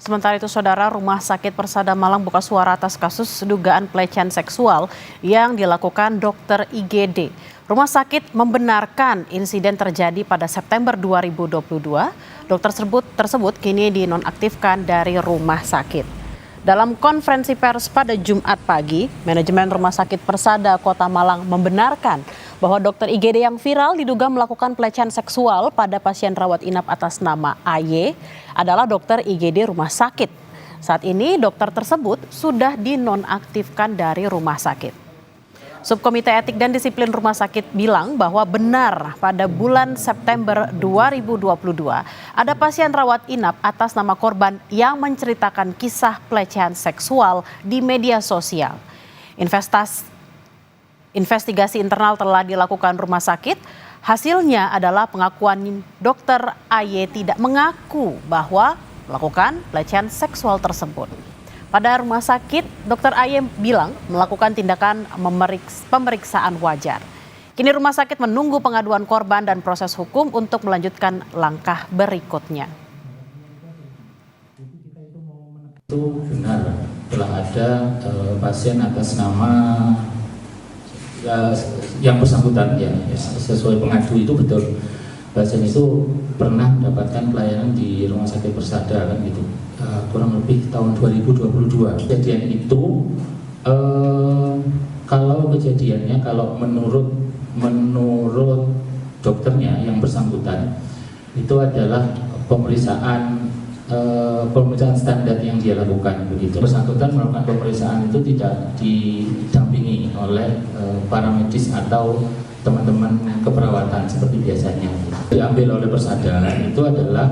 Sementara itu, Saudara, Rumah Sakit Persada Malang buka suara atas kasus dugaan pelecehan seksual yang dilakukan dokter IGD. Rumah sakit membenarkan insiden terjadi pada September 2022. Dokter tersebut kini dinonaktifkan dari rumah sakit. Dalam konferensi pers pada Jumat pagi, manajemen Rumah Sakit Persada Kota Malang membenarkan bahwa dokter IGD yang viral diduga melakukan pelecehan seksual pada pasien rawat inap atas nama AY adalah dokter IGD rumah sakit. Saat ini dokter tersebut sudah dinonaktifkan dari rumah sakit. Subkomite Etik dan Disiplin Rumah Sakit bilang bahwa benar pada bulan September 2022 ada pasien rawat inap atas nama korban yang menceritakan kisah pelecehan seksual di media sosial. Investigasi internal telah dilakukan rumah sakit. Hasilnya adalah pengakuan dokter AY tidak mengaku bahwa melakukan pelecehan seksual tersebut. Pada rumah sakit, dokter AY bilang melakukan tindakan pemeriksaan wajar. Kini rumah sakit menunggu pengaduan korban dan proses hukum untuk melanjutkan langkah berikutnya. Itu benar telah ada pasien atas nama yang bersangkutan ya sesuai pengadu itu betul, pasien itu pernah mendapatkan pelayanan di Rumah Sakit Persada kan gitu, kurang lebih tahun 2022. Kejadian itu kalau kejadiannya kalau menurut dokternya yang bersangkutan itu adalah pemeriksaan standar yang dia lakukan begitu. Bersangkutan melakukan pemeriksaan itu tidak didampingi oleh para medis atau teman-teman keperawatan seperti biasanya. Diambil oleh Persada itu adalah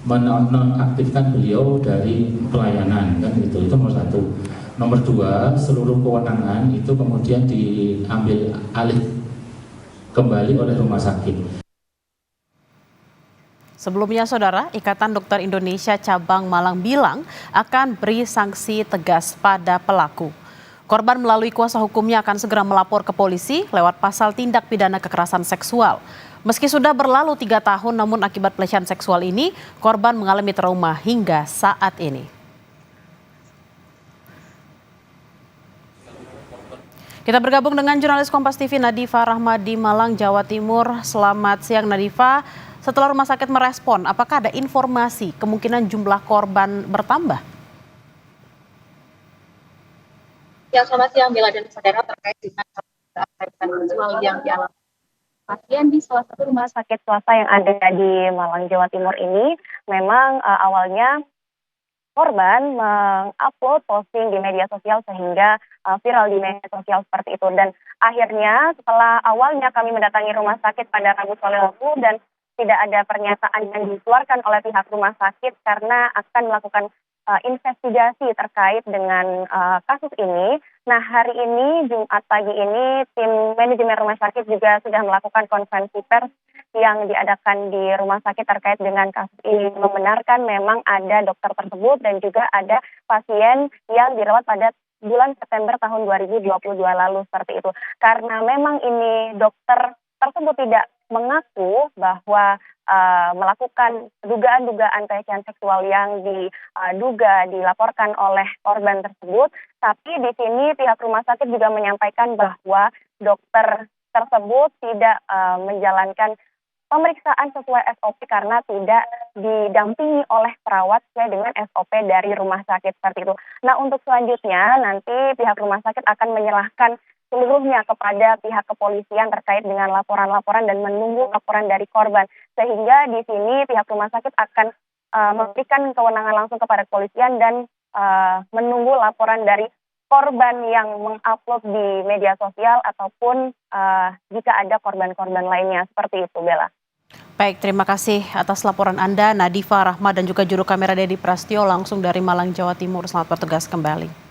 menonaktifkan beliau dari pelayanan kan gitu. Itu nomor satu. Nomor dua, seluruh kewenangan itu kemudian diambil alih kembali oleh rumah sakit. Sebelumnya, Saudara, Ikatan Dokter Indonesia Cabang Malang bilang akan beri sanksi tegas pada pelaku. Korban melalui kuasa hukumnya akan segera melapor ke polisi lewat pasal tindak pidana kekerasan seksual. Meski sudah berlalu 3 tahun, namun akibat pelecehan seksual ini, korban mengalami trauma hingga saat ini. Kita bergabung dengan jurnalis Kompas TV Nadifa Rahma di Malang, Jawa Timur. Selamat siang, Nadifa. Setelah rumah sakit merespon, apakah ada informasi kemungkinan jumlah korban bertambah? Ya, selamat siang Bella dan saudara, terkait dengan pelecehan seksual yang dialami pasien di salah satu rumah sakit swasta yang ada di Malang, Jawa Timur ini. Memang awalnya korban mengupload posting di media sosial sehingga viral di media sosial seperti itu. Dan akhirnya setelah awalnya kami mendatangi rumah sakit pada Rabu sore lalu dan tidak ada pernyataan yang dikeluarkan oleh pihak rumah sakit karena akan melakukan investigasi terkait dengan kasus ini. Nah, hari ini, Jumat pagi ini, tim manajemen rumah sakit juga sudah melakukan konferensi pers yang diadakan di rumah sakit terkait dengan kasus ini. Membenarkan memang ada dokter tersebut dan juga ada pasien yang dirawat pada bulan September tahun 2022 lalu seperti itu. Karena memang ini dokter tersebut tidak mengaku bahwa melakukan dugaan-dugaan pelecehan seksual yang diduga dilaporkan oleh korban tersebut, tapi di sini pihak rumah sakit juga menyampaikan bahwa dokter tersebut tidak menjalankan pemeriksaan sesuai SOP karena tidak didampingi oleh perawat sesuai dengan SOP dari rumah sakit seperti itu. Nah, untuk selanjutnya nanti pihak rumah sakit akan menyerahkan seluruhnya kepada pihak kepolisian terkait dengan laporan-laporan dan menunggu laporan dari korban. Sehingga di sini pihak rumah sakit akan memberikan kewenangan langsung kepada kepolisian dan menunggu laporan dari korban yang mengupload di media sosial ataupun jika ada korban-korban lainnya. Seperti itu, Bella. Baik, terima kasih atas laporan Anda, Nadifa Rahma dan juga juru kamera Dedi Prastio langsung dari Malang, Jawa Timur. Selamat bertugas kembali.